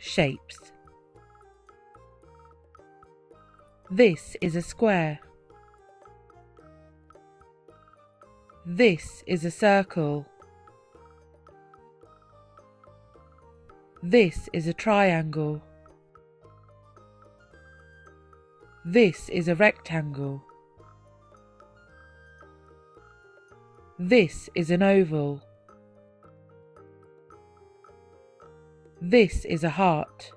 Shapes. This is a square. This is a circle. This is a triangle. This is a rectangle. This is an oval. This is a heart.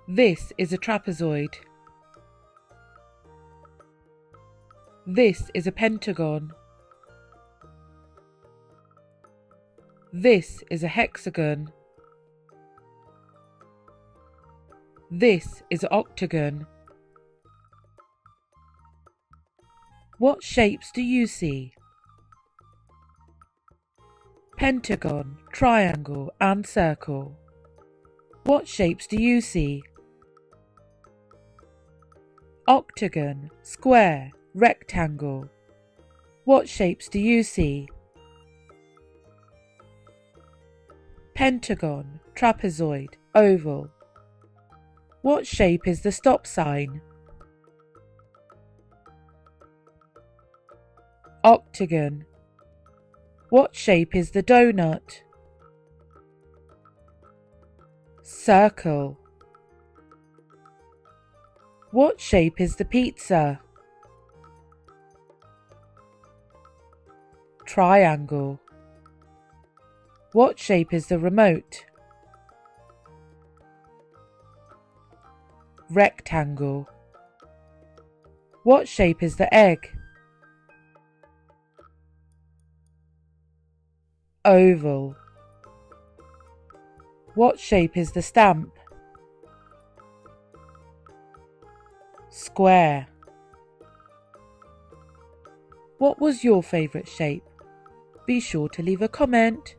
This is a trapezoid. This is a pentagon. This is a hexagon. This is an octagon. What shapes do you see? Pentagon, triangle and circle. What shapes do you see? Octagon, square, rectangle. What shapes do you see? Pentagon, trapezoid, oval. What shape is the stop sign? Octagon. What shape is the donut? Circle. What shape is the pizza? Triangle. What shape is the remote? Rectangle. What shape is the egg? Oval. What shape is the stamp? Square. What was your favourite shape? Be sure to leave a comment.